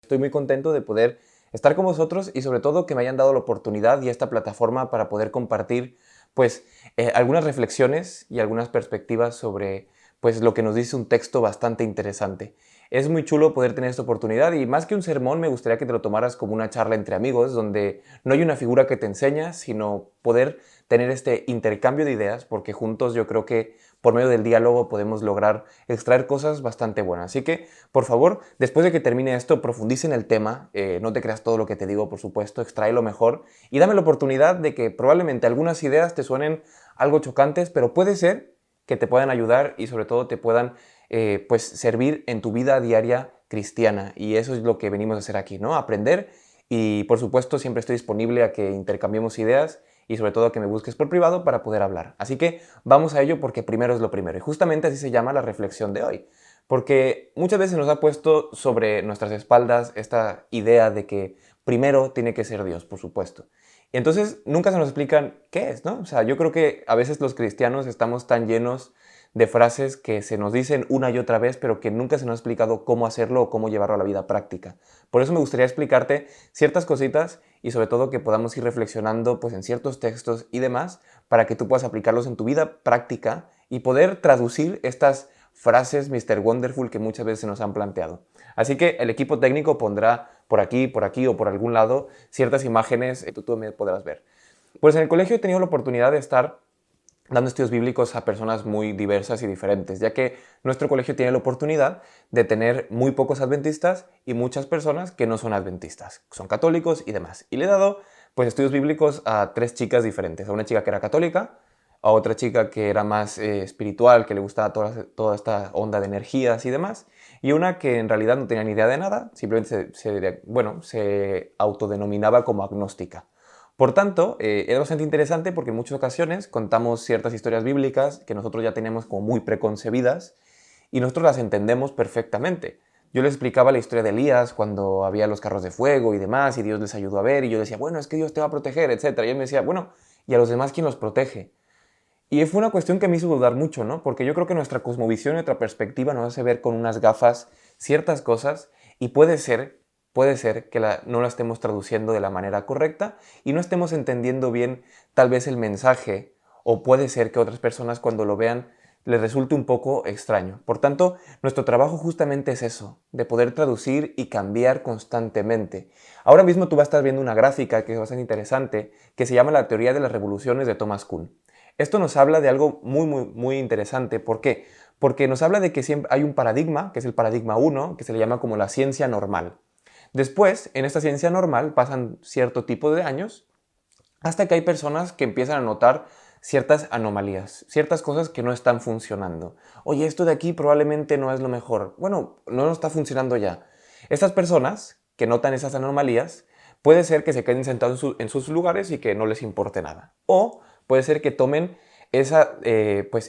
Estoy muy contento de poder estar con vosotros y sobre todo que me hayan dado la oportunidad y esta plataforma para poder compartir algunas reflexiones y algunas perspectivas sobre lo que nos dice un texto bastante interesante. Es muy chulo poder tener esta oportunidad y más que un sermón me gustaría que te lo tomaras como una charla entre amigos donde no hay una figura que te enseña, sino poder tener este intercambio de ideas porque juntos yo creo que por medio del diálogo podemos lograr extraer cosas bastante buenas. Así que, por favor, después de que termine esto, profundice en el tema, no te creas todo lo que te digo, por supuesto, extrae lo mejor y dame la oportunidad de que probablemente algunas ideas te suenen algo chocantes, pero puede ser que te puedan ayudar y sobre todo te puedan servir en tu vida diaria cristiana. Y eso es lo que venimos a hacer aquí, ¿no? Aprender y, por supuesto, siempre estoy disponible a que intercambiemos ideas y sobre todo que me busques por privado para poder hablar. Así que vamos a ello porque primero es lo primero. Y justamente así se llama la reflexión de hoy. Porque muchas veces nos ha puesto sobre nuestras espaldas esta idea de que primero tiene que ser Dios, por supuesto. Y entonces nunca se nos explican qué es, ¿no? O sea, yo creo que a veces los cristianos estamos tan llenos de frases que se nos dicen una y otra vez, pero que nunca se nos ha explicado cómo hacerlo o cómo llevarlo a la vida práctica. Por eso me gustaría explicarte ciertas cositas y sobre todo que podamos ir reflexionando en ciertos textos y demás para que tú puedas aplicarlos en tu vida práctica y poder traducir estas frases Mr. Wonderful que muchas veces se nos han planteado. Así que el equipo técnico pondrá por aquí o por algún lado ciertas imágenes que tú me podrás ver. Pues en el colegio he tenido la oportunidad de estar dando estudios bíblicos a personas muy diversas y diferentes, ya que nuestro colegio tiene la oportunidad de tener muy pocos adventistas y muchas personas que no son adventistas, son católicos y demás. Y le he dado estudios bíblicos a 3 chicas diferentes, a una chica que era católica, a otra chica que era más espiritual, que le gustaba toda esta onda de energías y demás, y una que en realidad no tenía ni idea de nada, simplemente se autodenominaba como agnóstica. Por tanto, es bastante interesante porque en muchas ocasiones contamos ciertas historias bíblicas que nosotros ya tenemos como muy preconcebidas y nosotros las entendemos perfectamente. Yo les explicaba la historia de Elías cuando había los carros de fuego y demás y Dios les ayudó a ver y yo decía, bueno, es que Dios te va a proteger, etc. Y él me decía, bueno, ¿y a los demás quién los protege? Y fue una cuestión que me hizo dudar mucho, ¿no? Porque yo creo que nuestra cosmovisión y nuestra perspectiva nos hace ver con unas gafas ciertas cosas y puede ser que no la estemos traduciendo de la manera correcta y no estemos entendiendo bien tal vez el mensaje o puede ser que otras personas cuando lo vean les resulte un poco extraño. Por tanto, nuestro trabajo justamente es eso, de poder traducir y cambiar constantemente. Ahora mismo tú vas a estar viendo una gráfica que es bastante interesante que se llama la teoría de las revoluciones de Thomas Kuhn. Esto nos habla de algo muy interesante. ¿Por qué? Porque nos habla de que siempre hay un paradigma, que es el paradigma 1, que se le llama como la ciencia normal. Después, en esta ciencia normal pasan cierto tipo de años hasta que hay personas que empiezan a notar ciertas anomalías, ciertas cosas que no están funcionando. Oye, esto de aquí probablemente no es lo mejor. Bueno, no está funcionando ya. Estas personas que notan esas anomalías, puede ser que se queden sentados en sus lugares y que no les importe nada. O puede ser que tomen esa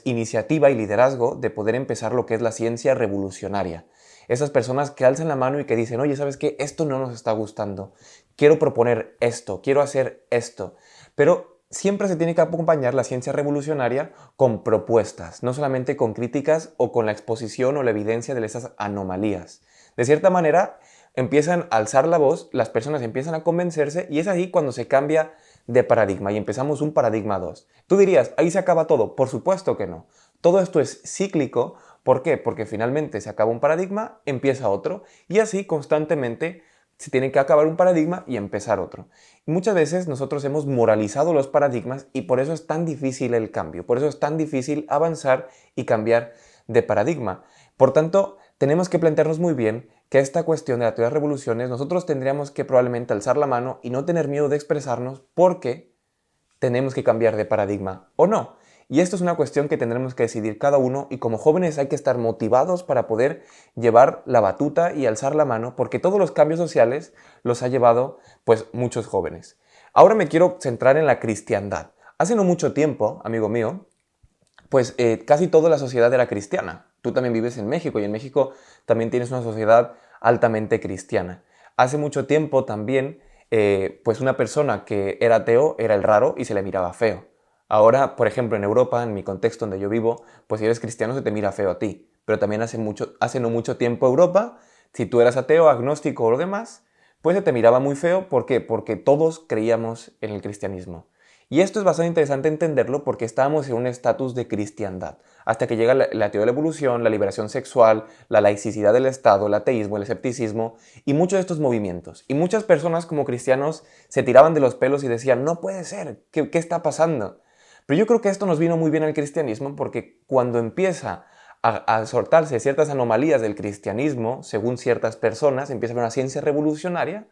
iniciativa y liderazgo de poder empezar lo que es la ciencia revolucionaria. Esas personas que alzan la mano y que dicen, oye, ¿sabes qué? Esto no nos está gustando. Quiero proponer esto, quiero hacer esto. Pero siempre se tiene que acompañar la ciencia revolucionaria con propuestas, no solamente con críticas o con la exposición o la evidencia de esas anomalías. De cierta manera, empiezan a alzar la voz, las personas empiezan a convencerse y es ahí cuando se cambia de paradigma y empezamos un paradigma 2. Tú dirías, ahí se acaba todo. Por supuesto que no. Todo esto es cíclico. ¿Por qué? Porque finalmente se acaba un paradigma, empieza otro y así constantemente se tiene que acabar un paradigma y empezar otro. Y muchas veces nosotros hemos moralizado los paradigmas y por eso es tan difícil el cambio, por eso es tan difícil avanzar y cambiar de paradigma. Por tanto, tenemos que plantearnos muy bien que esta cuestión de la teoría de revoluciones nosotros tendríamos que probablemente alzar la mano y no tener miedo de expresarnos porque tenemos que cambiar de paradigma o no. Y esto es una cuestión que tendremos que decidir cada uno y como jóvenes hay que estar motivados para poder llevar la batuta y alzar la mano porque todos los cambios sociales los ha llevado muchos jóvenes. Ahora me quiero centrar en la cristiandad. Hace no mucho tiempo, amigo mío, casi toda la sociedad era cristiana. Tú también vives en México y en México también tienes una sociedad altamente cristiana. Hace mucho tiempo también, una persona que era ateo era el raro y se le miraba feo. Ahora, por ejemplo, en Europa, en mi contexto donde yo vivo, si eres cristiano se te mira feo a ti. Pero también hace no mucho tiempo Europa Si tú eras ateo, agnóstico o lo demás, pues se te miraba muy feo. ¿Por qué? Porque todos creíamos en el cristianismo. Y esto es bastante interesante entenderlo porque estábamos en un estatus de cristiandad, hasta que llega la teoría de la evolución, la liberación sexual, la laicidad del Estado, el ateísmo, el escepticismo y muchos de estos movimientos. Y muchas personas como cristianos se tiraban de los pelos y decían, no puede ser, ¿qué está pasando? Pero yo creo que esto nos vino muy bien al cristianismo porque cuando empieza a soltarse ciertas anomalías del cristianismo, según ciertas personas, empieza a haber una ciencia revolucionaria,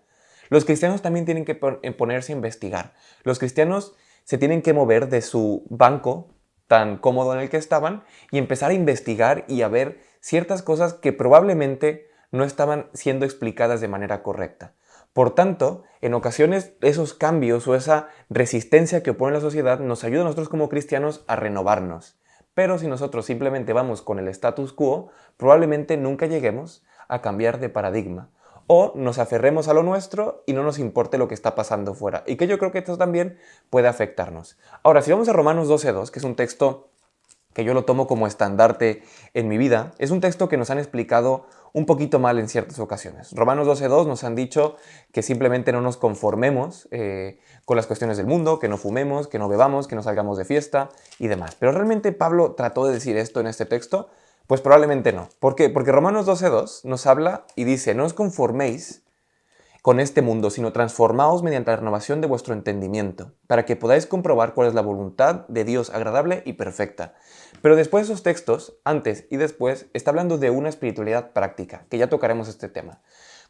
los cristianos también tienen que ponerse a investigar. Los cristianos se tienen que mover de su banco tan cómodo en el que estaban y empezar a investigar y a ver ciertas cosas que probablemente no estaban siendo explicadas de manera correcta. Por tanto, en ocasiones esos cambios o esa resistencia que opone la sociedad nos ayuda a nosotros como cristianos a renovarnos. Pero si nosotros simplemente vamos con el status quo, probablemente nunca lleguemos a cambiar de paradigma. O nos aferremos a lo nuestro y no nos importe lo que está pasando fuera. Y que yo creo que esto también puede afectarnos. Ahora, si vamos a Romanos 12:2, que es un texto que yo lo tomo como estandarte en mi vida, es un texto que nos han explicado un poquito mal en ciertas ocasiones. Romanos 12:2 nos han dicho que simplemente no nos conformemos con las cuestiones del mundo, que no fumemos, que no bebamos, que no salgamos de fiesta y demás. Pero ¿realmente Pablo trató de decir esto en este texto? Pues probablemente no. ¿Por qué? Porque Romanos 12:2 nos habla y dice, no os conforméis con este mundo, sino transformaos mediante la renovación de vuestro entendimiento, para que podáis comprobar cuál es la voluntad de Dios agradable y perfecta. Pero después de esos textos, antes y después, está hablando de una espiritualidad práctica, que ya tocaremos este tema.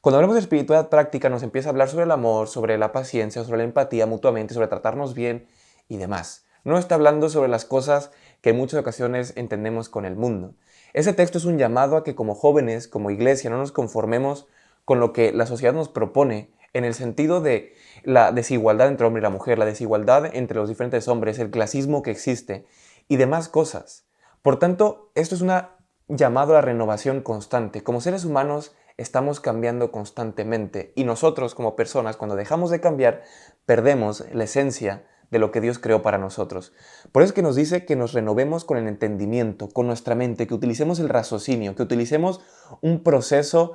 Cuando hablamos de espiritualidad práctica, nos empieza a hablar sobre el amor, sobre la paciencia, sobre la empatía mutuamente, sobre tratarnos bien y demás. No está hablando sobre las cosas que en muchas ocasiones entendemos con el mundo. Ese texto es un llamado a que como jóvenes, como iglesia, no nos conformemos con lo que la sociedad nos propone en el sentido de la desigualdad entre el hombre y la mujer, la desigualdad entre los diferentes hombres, el clasismo que existe y demás cosas. Por tanto, esto es un llamado a la renovación constante. Como seres humanos estamos cambiando constantemente y nosotros como personas, cuando dejamos de cambiar, perdemos la esencia de lo que Dios creó para nosotros. Por eso es que nos dice que nos renovemos con el entendimiento, con nuestra mente, que utilicemos el raciocinio, que utilicemos un proceso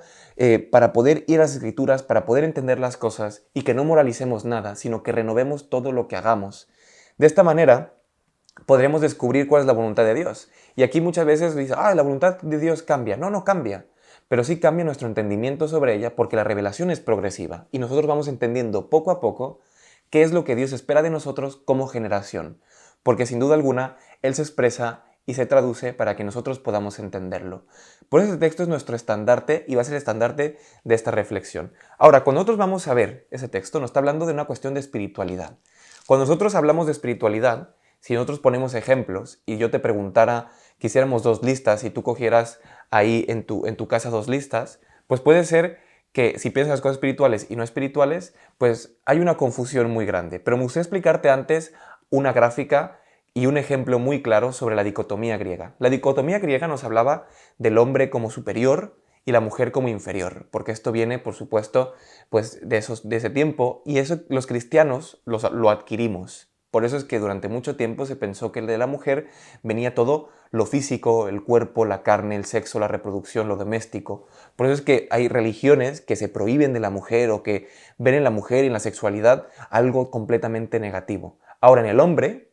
para poder ir a las Escrituras, para poder entender las cosas y que no moralicemos nada, sino que renovemos todo lo que hagamos. De esta manera podremos descubrir cuál es la voluntad de Dios. Y aquí muchas veces dice, la voluntad de Dios cambia. No, no cambia. Pero sí cambia nuestro entendimiento sobre ella porque la revelación es progresiva y nosotros vamos entendiendo poco a poco qué es lo que Dios espera de nosotros como generación. Porque sin duda alguna, Él se expresa y se traduce para que nosotros podamos entenderlo. Por eso este texto es nuestro estandarte y va a ser el estandarte de esta reflexión. Ahora, cuando nosotros vamos a ver ese texto, nos está hablando de una cuestión de espiritualidad. Cuando nosotros hablamos de espiritualidad, si nosotros ponemos ejemplos y yo te preguntara que hiciéramos 2 listas y tú cogieras ahí en tu casa 2 listas, pues puede ser que si piensas en las cosas espirituales y no espirituales, pues hay una confusión muy grande. Pero me gustaría explicarte antes una gráfica y un ejemplo muy claro sobre la dicotomía griega. La dicotomía griega nos hablaba del hombre como superior y la mujer como inferior, porque esto viene, por supuesto, pues de ese tiempo, y eso los cristianos lo adquirimos. Por eso es que durante mucho tiempo se pensó que el de la mujer venía todo lo físico, el cuerpo, la carne, el sexo, la reproducción, lo doméstico. Por eso es que hay religiones que se prohíben de la mujer o que ven en la mujer y en la sexualidad algo completamente negativo. Ahora en el hombre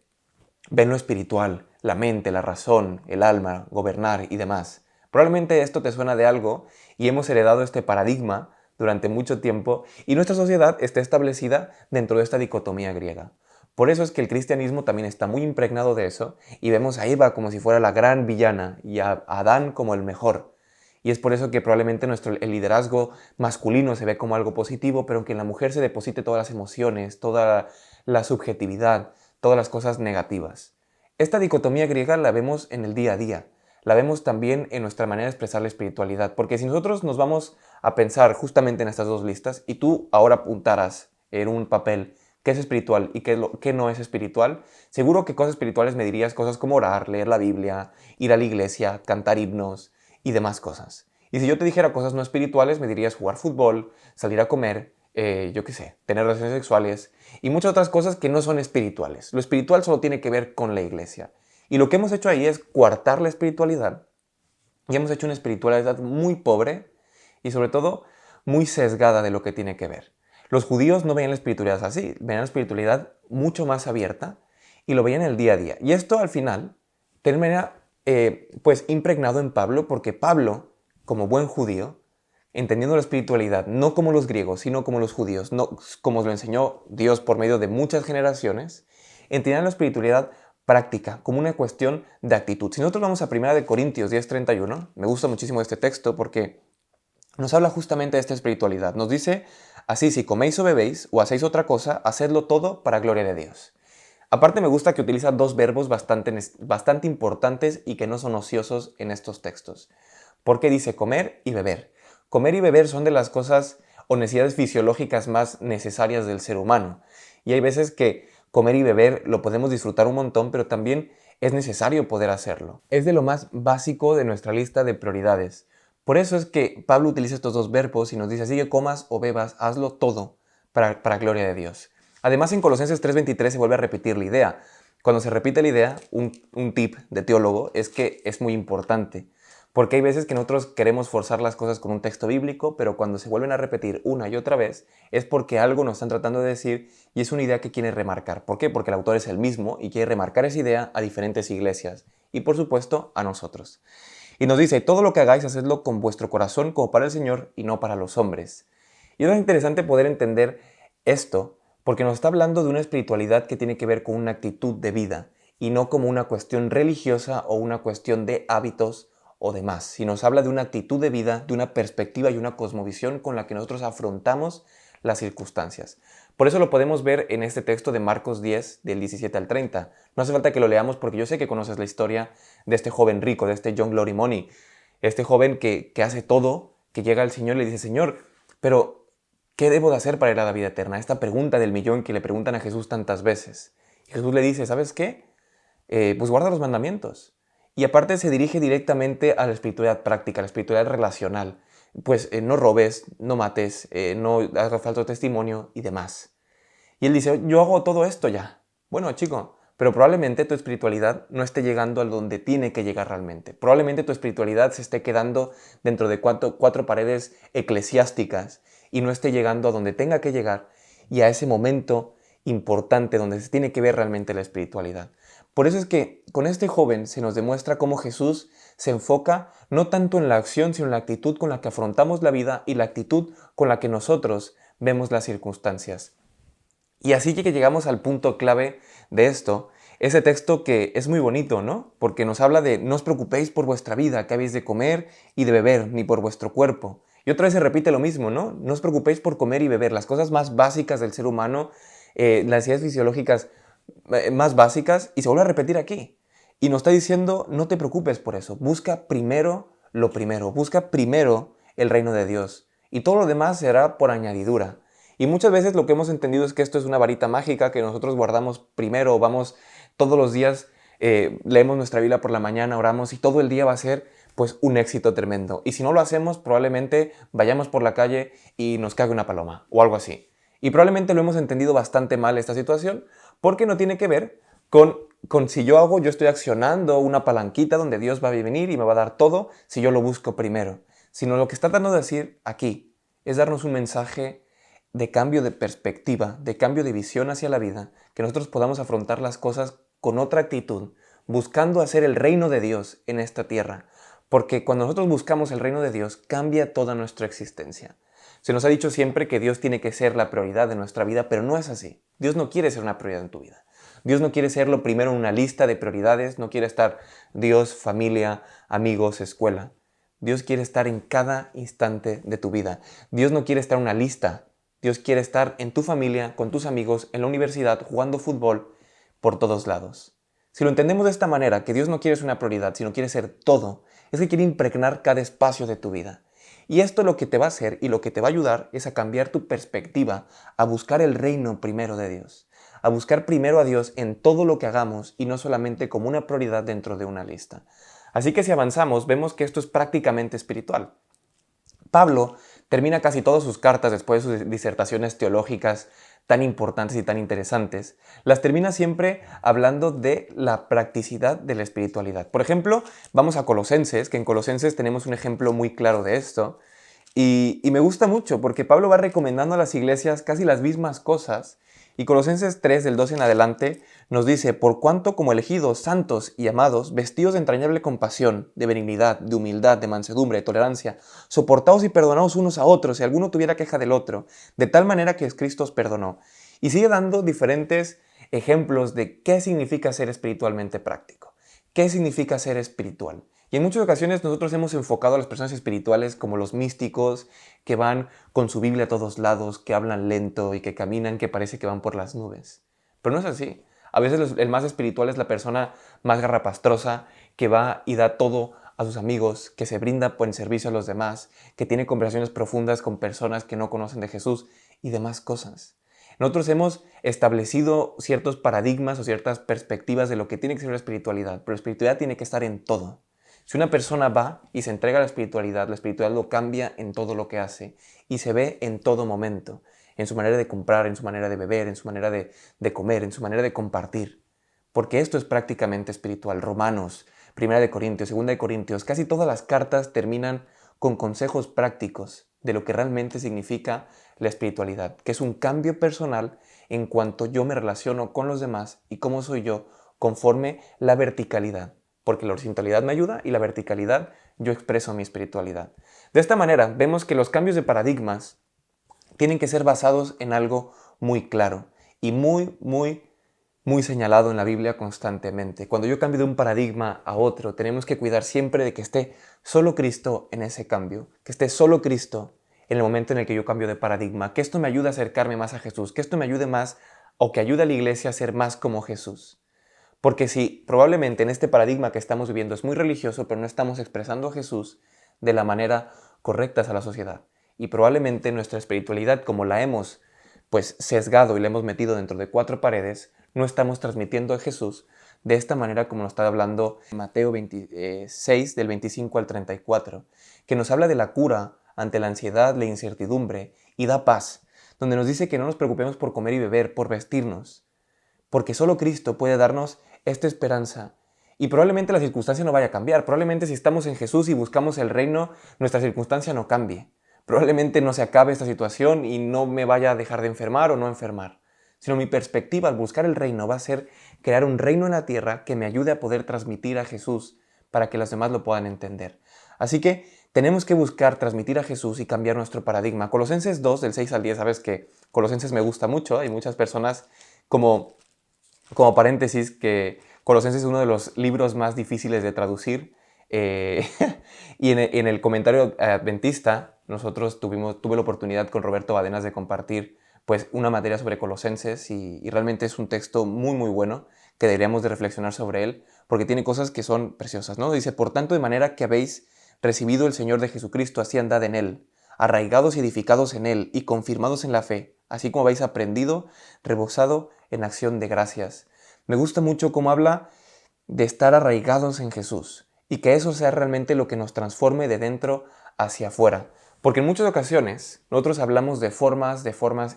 ven lo espiritual, la mente, la razón, el alma, gobernar y demás. Probablemente esto te suena de algo y hemos heredado este paradigma durante mucho tiempo y nuestra sociedad está establecida dentro de esta dicotomía griega. Por eso es que el cristianismo también está muy impregnado de eso y vemos a Eva como si fuera la gran villana y a Adán como el mejor. Y es por eso que probablemente el liderazgo masculino se ve como algo positivo, pero que en la mujer se deposite todas las emociones, toda la subjetividad, todas las cosas negativas. Esta dicotomía griega la vemos en el día a día, la vemos también en nuestra manera de expresar la espiritualidad, porque si nosotros nos vamos a pensar justamente en estas 2 listas y tú ahora apuntaras en un papel qué es espiritual y qué no es espiritual, seguro que cosas espirituales me dirías cosas como orar, leer la Biblia, ir a la iglesia, cantar himnos y demás cosas. Y si yo te dijera cosas no espirituales, me dirías jugar fútbol, salir a comer, yo qué sé, tener relaciones sexuales y muchas otras cosas que no son espirituales. Lo espiritual solo tiene que ver con la iglesia. Y lo que hemos hecho ahí es coartar la espiritualidad y hemos hecho una espiritualidad muy pobre y sobre todo muy sesgada de lo que tiene que ver. Los judíos no veían la espiritualidad así, veían la espiritualidad mucho más abierta y lo veían en el día a día. Y esto al final termina pues impregnado en Pablo, porque Pablo, como buen judío, entendiendo la espiritualidad no como los griegos, sino como los judíos, no como lo enseñó Dios por medio de muchas generaciones, entendían la espiritualidad práctica, como una cuestión de actitud. Si nosotros vamos a 1 Corintios 10:31, me gusta muchísimo este texto porque nos habla justamente de esta espiritualidad. Nos dice, así si coméis o bebéis o hacéis otra cosa, hacedlo todo para gloria de Dios. Aparte me gusta que utiliza dos verbos bastante importantes y que no son ociosos en estos textos. Porque dice comer y beber. Comer y beber son de las cosas o necesidades fisiológicas más necesarias del ser humano. Y hay veces que comer y beber lo podemos disfrutar un montón, pero también es necesario poder hacerlo. Es de lo más básico de nuestra lista de prioridades. Por eso es que Pablo utiliza estos dos verbos y nos dice, así que comas o bebas, hazlo todo para gloria de Dios. Además, en Colosenses 3:23 se vuelve a repetir la idea. Cuando se repite la idea, un tip de teólogo es que es muy importante. Porque hay veces que nosotros queremos forzar las cosas con un texto bíblico, pero cuando se vuelven a repetir una y otra vez, es porque algo nos están tratando de decir y es una idea que quiere remarcar. ¿Por qué? Porque el autor es el mismo y quiere remarcar esa idea a diferentes iglesias y, por supuesto, a nosotros. Y nos dice, todo lo que hagáis, hacedlo con vuestro corazón como para el Señor y no para los hombres. Y es interesante poder entender esto, porque nos está hablando de una espiritualidad que tiene que ver con una actitud de vida y no como una cuestión religiosa o una cuestión de hábitos o demás. Si nos habla de una actitud de vida, de una perspectiva y una cosmovisión con la que nosotros afrontamos las circunstancias. Por eso lo podemos ver en este texto de Marcos 10, del 17 al 30. No hace falta que lo leamos porque yo sé que conoces la historia de este joven rico, de este John Glory Money, este joven que hace todo, que llega al Señor y le dice, Señor, pero ¿qué debo de hacer para ir a la vida eterna? Esta pregunta del millón que le preguntan a Jesús tantas veces. Y Jesús le dice, ¿sabes qué? Pues guarda los mandamientos. Y aparte se dirige directamente a la espiritualidad práctica, a la espiritualidad relacional. Pues no robes, no mates, no hagas falso testimonio y demás. Y él dice, yo hago todo esto ya. Bueno, chico, pero probablemente tu espiritualidad no esté llegando a donde tiene que llegar realmente. Probablemente tu espiritualidad se esté quedando dentro de cuatro paredes eclesiásticas y no esté llegando a donde tenga que llegar y a ese momento importante donde se tiene que ver realmente la espiritualidad. Por eso es que con este joven se nos demuestra cómo Jesús se enfoca no tanto en la acción, sino en la actitud con la que afrontamos la vida y la actitud con la que nosotros vemos las circunstancias. Y así que llegamos al punto clave de esto, ese texto que es muy bonito, ¿no? Porque nos habla de no os preocupéis por vuestra vida, que habéis de comer y de beber, ni por vuestro cuerpo. Y otra vez se repite lo mismo, ¿no? No os preocupéis por comer y beber, las cosas más básicas del ser humano, las necesidades fisiológicas más básicas, y se vuelve a repetir aquí. Y nos está diciendo, no te preocupes por eso, busca primero lo primero, busca primero el reino de Dios. Y todo lo demás será por añadidura. Y muchas veces lo que hemos entendido es que esto es una varita mágica que nosotros guardamos primero, vamos todos los días, leemos nuestra Biblia por la mañana, oramos y todo el día va a ser pues un éxito tremendo. Y si no lo hacemos, probablemente vayamos por la calle y nos cague una paloma o algo así. Y probablemente lo hemos entendido bastante mal esta situación porque no tiene que ver con si yo estoy accionando una palanquita donde Dios va a venir y me va a dar todo si yo lo busco primero. Sino lo que está tratando de decir aquí es darnos un mensaje de cambio de perspectiva, de cambio de visión hacia la vida, que nosotros podamos afrontar las cosas con otra actitud, buscando hacer el reino de Dios en esta tierra. Porque cuando nosotros buscamos el reino de Dios, cambia toda nuestra existencia. Se nos ha dicho siempre que Dios tiene que ser la prioridad de nuestra vida, pero no es así. Dios no quiere ser una prioridad en tu vida. Dios no quiere ser lo primero en una lista de prioridades, no quiere estar Dios, familia, amigos, escuela. Dios quiere estar en cada instante de tu vida. Dios no quiere estar en una lista. Dios quiere estar en tu familia, con tus amigos, en la universidad, jugando fútbol, por todos lados. Si lo entendemos de esta manera, que Dios no quiere ser una prioridad, sino quiere ser todo, es que quiere impregnar cada espacio de tu vida. Y esto lo que te va a hacer y lo que te va a ayudar es a cambiar tu perspectiva, a buscar el reino primero de Dios, a buscar primero a Dios en todo lo que hagamos y no solamente como una prioridad dentro de una lista. Así que si avanzamos, vemos que esto es prácticamente espiritual. Pablo termina casi todas sus cartas después de sus disertaciones teológicas tan importantes y tan interesantes, las termina siempre hablando de la practicidad de la espiritualidad. Por ejemplo, vamos a Colosenses, que en Colosenses tenemos un ejemplo muy claro de esto, Y me gusta mucho porque Pablo va recomendando a las iglesias casi las mismas cosas. Y Colosenses 3, del 12 en adelante, nos dice: por cuanto como elegidos, santos y amados, vestidos de entrañable compasión, de benignidad, de humildad, de mansedumbre, de tolerancia, soportaos y perdonaos unos a otros, si alguno tuviera queja del otro, de tal manera que Cristo os perdonó. Y sigue dando diferentes ejemplos de qué significa ser espiritualmente práctico, qué significa ser espiritual. Y en muchas ocasiones nosotros hemos enfocado a las personas espirituales como los místicos, que van con su Biblia a todos lados, que hablan lento y que caminan, que parece que van por las nubes. Pero no es así. A veces el más espiritual es la persona más garrapastrosa, que va y da todo a sus amigos, que se brinda en servicio a los demás, que tiene conversaciones profundas con personas que no conocen de Jesús y demás cosas. Nosotros hemos establecido ciertos paradigmas o ciertas perspectivas de lo que tiene que ser la espiritualidad, pero la espiritualidad tiene que estar en todo. Si una persona va y se entrega a la espiritualidad lo cambia en todo lo que hace y se ve en todo momento, en su manera de comprar, en su manera de beber, en su manera de comer, en su manera de compartir. Porque esto es prácticamente espiritual. Romanos, Primera de Corintios, Segunda de Corintios, casi todas las cartas terminan con consejos prácticos de lo que realmente significa la espiritualidad, que es un cambio personal en cuanto yo me relaciono con los demás y cómo soy yo conforme la verticalidad. Porque la horizontalidad me ayuda y la verticalidad yo expreso mi espiritualidad. De esta manera vemos que los cambios de paradigmas tienen que ser basados en algo muy claro y muy señalado en la Biblia constantemente. Cuando yo cambio de un paradigma a otro, tenemos que cuidar siempre de que esté solo Cristo en ese cambio, que esté solo Cristo en el momento en el que yo cambio de paradigma, que esto me ayude a acercarme más a Jesús, que esto me ayude más o que ayude a la iglesia a ser más como Jesús. Porque si probablemente en este paradigma que estamos viviendo es muy religioso, pero no estamos expresando a Jesús de la manera correcta a la sociedad. Y probablemente nuestra espiritualidad, como la hemos pues sesgado y la hemos metido dentro de cuatro paredes, no estamos transmitiendo a Jesús de esta manera como nos está hablando Mateo 26, del 25 al 34, que nos habla de la cura ante la ansiedad, la incertidumbre y da paz, donde nos dice que no nos preocupemos por comer y beber, por vestirnos, porque solo Cristo puede darnos esta esperanza. Y probablemente la circunstancia no vaya a cambiar. Probablemente si estamos en Jesús y buscamos el reino, nuestra circunstancia no cambie. Probablemente no se acabe esta situación y no me vaya a dejar de enfermar o no enfermar. Sino mi perspectiva al buscar el reino va a ser crear un reino en la tierra que me ayude a poder transmitir a Jesús para que los demás lo puedan entender. Así que tenemos que buscar transmitir a Jesús y cambiar nuestro paradigma. Colosenses 2, del 6 al 10, sabes que Colosenses me gusta mucho. Hay muchas personas como paréntesis, que Colosenses es uno de los libros más difíciles de traducir. Y en el comentario adventista, tuve la oportunidad con Roberto Badenas de compartir pues, una materia sobre Colosenses y realmente es un texto muy bueno que deberíamos de reflexionar sobre él porque tiene cosas que son preciosas, ¿no? Dice: por tanto, de manera que habéis recibido el Señor de Jesucristo, así andad en él, arraigados y edificados en él y confirmados en la fe, así como habéis aprendido, rebosado en acción de gracias. Me gusta mucho cómo habla de estar arraigados en Jesús y que eso sea realmente lo que nos transforme de dentro hacia afuera. Porque en muchas ocasiones nosotros hablamos de formas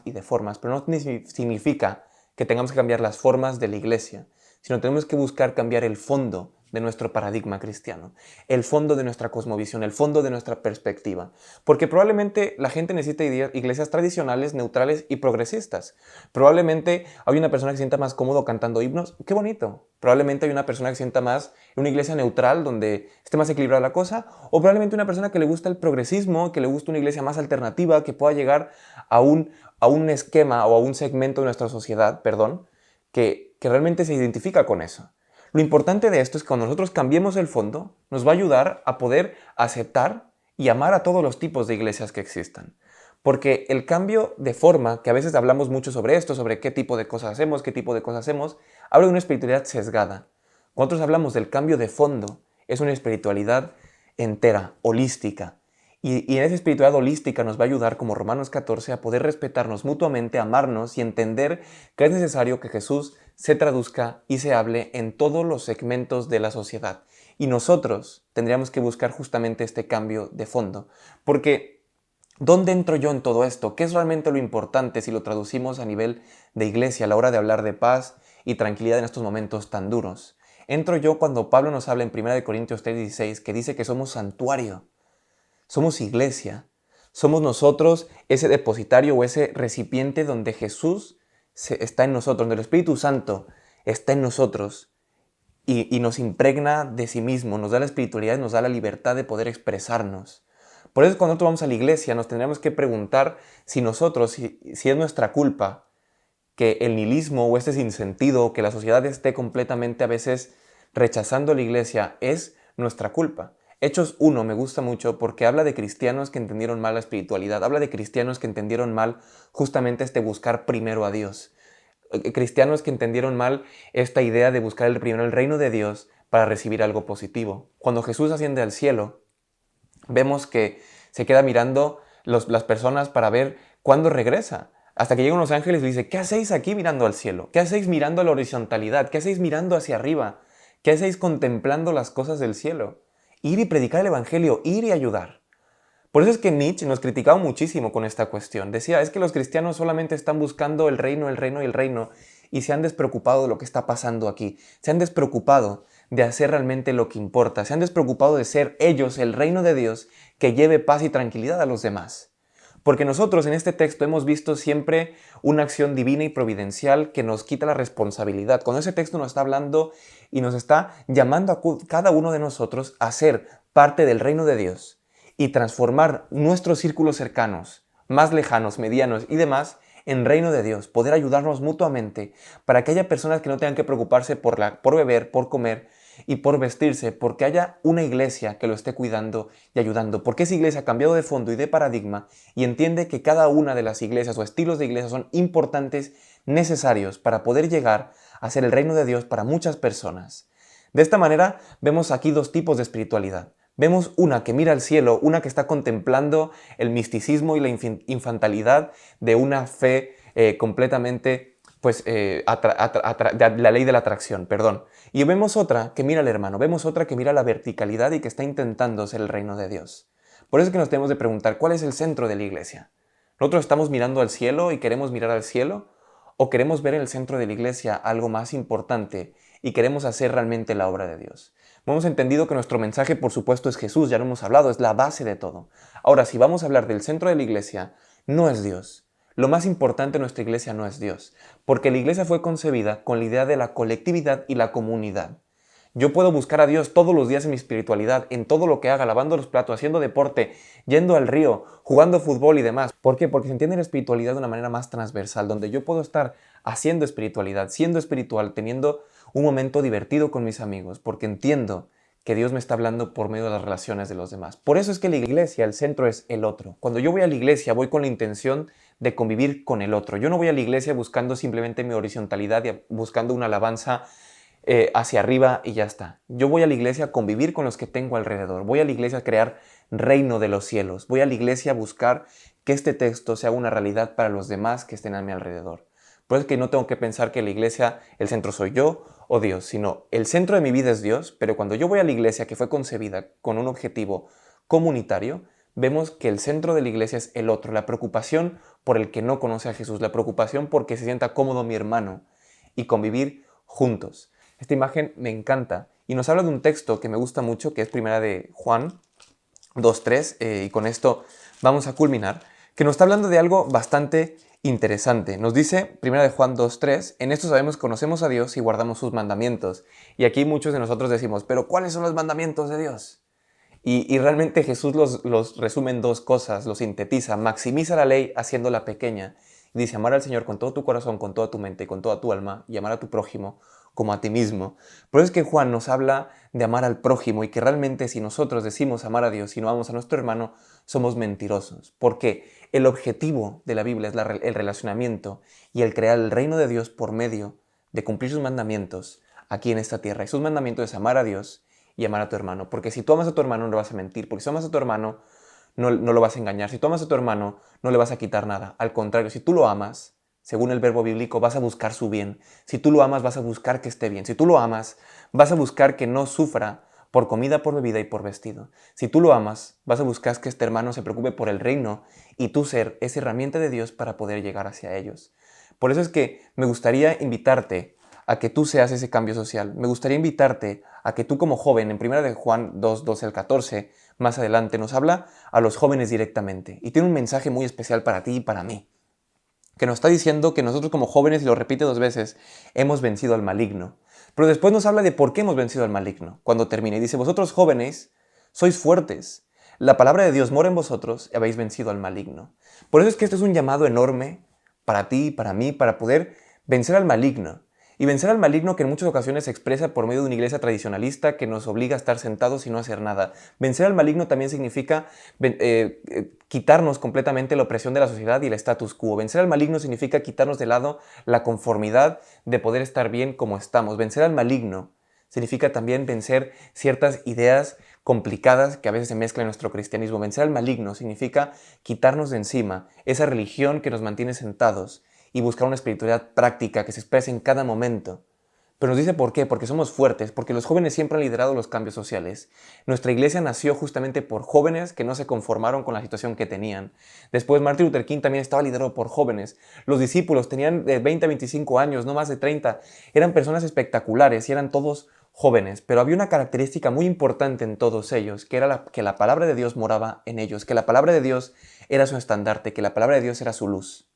y de formas, pero no significa que tengamos que cambiar las formas de la iglesia, sino tenemos que buscar cambiar el fondo de nuestro paradigma cristiano, el fondo de nuestra cosmovisión, el fondo de nuestra perspectiva. Porque probablemente la gente necesita iglesias tradicionales, neutrales y progresistas. Probablemente hay una persona que se sienta más cómodo cantando himnos, ¡qué bonito! Probablemente hay una persona que se sienta más en una iglesia neutral donde esté más equilibrada la cosa, o probablemente una persona que le gusta el progresismo, que le gusta una iglesia más alternativa, que pueda llegar a un esquema o a un segmento de nuestra sociedad, que realmente se identifica con eso. Lo importante de esto es que cuando nosotros cambiemos el fondo, nos va a ayudar a poder aceptar y amar a todos los tipos de iglesias que existan. Porque el cambio de forma, que a veces hablamos mucho sobre esto, sobre qué tipo de cosas hacemos, habla de una espiritualidad sesgada. Cuando nosotros hablamos del cambio de fondo, es una espiritualidad entera, holística. Y en esa espiritualidad holística nos va a ayudar, como Romanos 14, a poder respetarnos mutuamente, amarnos y entender que es necesario que Jesús se traduzca y se hable en todos los segmentos de la sociedad. Y nosotros tendríamos que buscar justamente este cambio de fondo. Porque, ¿dónde entro yo en todo esto? ¿Qué es realmente lo importante si lo traducimos a nivel de iglesia a la hora de hablar de paz y tranquilidad en estos momentos tan duros? Entro yo cuando Pablo nos habla en 1 Corintios 3:16, que dice que somos santuario. Somos iglesia, Somos nosotros ese depositario o ese recipiente donde Jesús está en nosotros, donde el Espíritu Santo está en nosotros y nos impregna de sí mismo, nos da la espiritualidad, nos da la libertad de poder expresarnos. Por eso cuando nosotros vamos a la iglesia nos tendremos que preguntar si nosotros, si es nuestra culpa que el nihilismo o este sinsentido, que la sociedad esté completamente a veces rechazando la iglesia, es nuestra culpa. Hechos 1 me gusta mucho porque habla de cristianos que entendieron mal la espiritualidad, habla de cristianos que entendieron mal justamente este buscar primero a Dios. Cristianos que entendieron mal esta idea de buscar primero el reino de Dios para recibir algo positivo. Cuando Jesús asciende al cielo, vemos que se queda mirando las personas para ver cuándo regresa. Hasta que llegan los ángeles y dice, ¿qué hacéis aquí mirando al cielo? ¿Qué hacéis mirando a la horizontalidad? ¿Qué hacéis mirando hacia arriba? ¿Qué hacéis contemplando las cosas del cielo? Ir y predicar el evangelio, ir y ayudar. Por eso es que Nietzsche nos criticaba muchísimo con esta cuestión. Decía, es que los cristianos solamente están buscando el reino, el reino y el reino, y se han despreocupado de lo que está pasando aquí. Se han despreocupado de hacer realmente lo que importa. Se han despreocupado de ser ellos el reino de Dios que lleve paz y tranquilidad a los demás. Porque nosotros en este texto hemos visto siempre una acción divina y providencial que nos quita la responsabilidad. Cuando ese texto nos está hablando y nos está llamando a cada uno de nosotros a ser parte del reino de Dios y transformar nuestros círculos cercanos, más lejanos, medianos y demás, en reino de Dios, poder ayudarnos mutuamente para que haya personas que no tengan que preocuparse por beber, por comer y por vestirse, porque haya una iglesia que lo esté cuidando y ayudando, porque esa iglesia ha cambiado de fondo y de paradigma y entiende que cada una de las iglesias o estilos de iglesia son importantes, necesarios para poder llegar a ser el reino de Dios para muchas personas. De esta manera vemos aquí dos tipos de espiritualidad. Vemos una que mira al cielo, una que está contemplando el misticismo y la infantilidad de una fe completamente, la ley de la atracción, perdón. Y vemos otra que mira al hermano, vemos otra que mira la verticalidad y que está intentando ser el reino de Dios. Por eso es que nos tenemos de preguntar, ¿cuál es el centro de la iglesia? ¿Nosotros estamos mirando al cielo y queremos mirar al cielo? ¿O queremos ver en el centro de la iglesia algo más importante y queremos hacer realmente la obra de Dios? Hemos entendido que nuestro mensaje, por supuesto, es Jesús, ya lo hemos hablado, es la base de todo. Ahora, si vamos a hablar del centro de la iglesia, no es Dios. Lo más importante en nuestra iglesia no es Dios, porque la iglesia fue concebida con la idea de la colectividad y la comunidad. Yo puedo buscar a Dios todos los días en mi espiritualidad, en todo lo que haga, lavando los platos, haciendo deporte, yendo al río, jugando fútbol y demás. ¿Por qué? Porque se entiende la espiritualidad de una manera más transversal, donde yo puedo estar haciendo espiritualidad, siendo espiritual, teniendo un momento divertido con mis amigos, porque entiendo que Dios me está hablando por medio de las relaciones de los demás. Por eso es que la iglesia, el centro es el otro. Cuando yo voy a la iglesia, voy con la intención de convivir con el otro. Yo no voy a la iglesia buscando simplemente mi horizontalidad y buscando una alabanza hacia arriba y ya está. Yo voy a la iglesia a convivir con los que tengo alrededor. Voy a la iglesia a crear reino de los cielos. Voy a la iglesia a buscar que este texto sea una realidad para los demás que estén a mi alrededor. Por eso es que no tengo que pensar que la iglesia, el centro soy yo o Dios, sino el centro de mi vida es Dios, pero cuando yo voy a la iglesia que fue concebida con un objetivo comunitario, vemos que el centro de la iglesia es el otro, la preocupación por el que no conoce a Jesús, la preocupación por que se sienta cómodo mi hermano y convivir juntos. Esta imagen me encanta y nos habla de un texto que me gusta mucho, que es primera de Juan 2:3, y con esto vamos a culminar, que nos está hablando de algo bastante interesante. Nos dice, primera de Juan 2:3, en esto sabemos que conocemos a Dios y guardamos sus mandamientos. Y aquí muchos de nosotros decimos, ¿pero cuáles son los mandamientos de Dios? Y realmente Jesús los resume en dos cosas, los sintetiza, maximiza la ley haciéndola pequeña. Y dice, amar al Señor con todo tu corazón, con toda tu mente y con toda tu alma, y amar a tu prójimo como a ti mismo. Por eso es que Juan nos habla de amar al prójimo y que realmente si nosotros decimos amar a Dios y no amamos a nuestro hermano, somos mentirosos. Porque el objetivo de la Biblia es el relacionamiento y el crear el reino de Dios por medio de cumplir sus mandamientos aquí en esta tierra. Y sus mandamientos es amar a Dios y amar a tu hermano. Porque si tú amas a tu hermano no le vas a mentir. Porque si amas a tu hermano no lo vas a engañar. Si tú amas a tu hermano no le vas a quitar nada. Al contrario, si tú lo amas, según el verbo bíblico, vas a buscar su bien. Si tú lo amas, vas a buscar que esté bien. Si tú lo amas, vas a buscar que no sufra por comida, por bebida y por vestido. Si tú lo amas, vas a buscar que este hermano se preocupe por el reino y tú ser esa herramienta de Dios para poder llegar hacia ellos. Por eso es que me gustaría invitarte a que tú seas ese cambio social. Me gustaría invitarte a que tú como joven, en 1 de Juan 2, 12 al 14, más adelante nos habla a los jóvenes directamente y tiene un mensaje muy especial para ti y para mí, que nos está diciendo que nosotros como jóvenes, y lo repite 2 veces, hemos vencido al maligno. Pero después nos habla de por qué hemos vencido al maligno. Cuando termina y dice, vosotros jóvenes sois fuertes. La palabra de Dios mora en vosotros y habéis vencido al maligno. Por eso es que esto es un llamado enorme para ti y para mí, para poder vencer al maligno. Y vencer al maligno que en muchas ocasiones se expresa por medio de una iglesia tradicionalista que nos obliga a estar sentados y no hacer nada. Vencer al maligno también significa quitarnos completamente la opresión de la sociedad y el status quo. Vencer al maligno significa quitarnos de lado la conformidad de poder estar bien como estamos. Vencer al maligno significa también vencer ciertas ideas complicadas que a veces se mezclan en nuestro cristianismo. Vencer al maligno significa quitarnos de encima esa religión que nos mantiene sentados y buscar una espiritualidad práctica que se exprese en cada momento. Pero nos dice por qué, porque somos fuertes, porque los jóvenes siempre han liderado los cambios sociales. Nuestra iglesia nació justamente por jóvenes que no se conformaron con la situación que tenían. Después Martin Luther King también estaba liderado por jóvenes. Los discípulos tenían de 20 a 25 años, no más de 30. Eran personas espectaculares y eran todos jóvenes, pero había una característica muy importante en todos ellos, que era que la palabra de Dios moraba en ellos, que la palabra de Dios era su estandarte, que la palabra de Dios era su luz.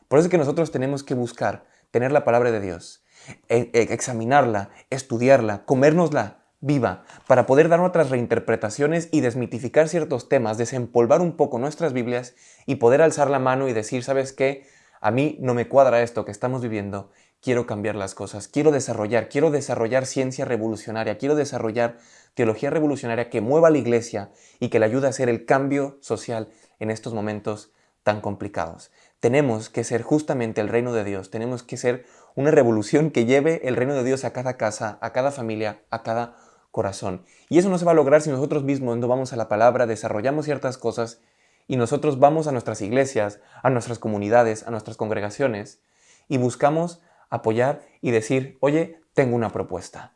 Por eso es que nosotros tenemos que buscar tener la palabra de Dios, examinarla, estudiarla, comérnosla viva, para poder dar otras reinterpretaciones y desmitificar ciertos temas, desempolvar un poco nuestras Biblias y poder alzar la mano y decir, ¿sabes qué? A mí no me cuadra esto que estamos viviendo, quiero cambiar las cosas, quiero desarrollar ciencia revolucionaria, quiero desarrollar teología revolucionaria que mueva a la iglesia y que le ayude a hacer el cambio social en estos momentos tan complicados. Tenemos que ser justamente el reino de Dios, tenemos que ser una revolución que lleve el reino de Dios a cada casa, a cada familia, a cada corazón. Y eso no se va a lograr si nosotros mismos no vamos a la palabra, desarrollamos ciertas cosas y nosotros vamos a nuestras iglesias, a nuestras comunidades, a nuestras congregaciones y buscamos apoyar y decir, oye, tengo una propuesta,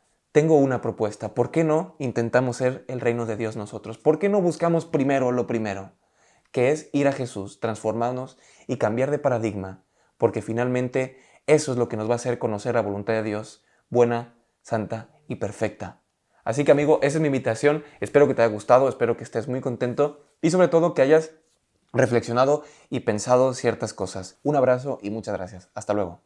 ¿por qué no intentamos ser el reino de Dios nosotros? ¿Por qué no buscamos primero lo primero? Que es ir a Jesús, transformarnos y cambiar de paradigma, porque finalmente eso es lo que nos va a hacer conocer la voluntad de Dios, buena, santa y perfecta. Así que amigo, esa es mi invitación, espero que te haya gustado, espero que estés muy contento y sobre todo que hayas reflexionado y pensado ciertas cosas. Un abrazo y muchas gracias. Hasta luego.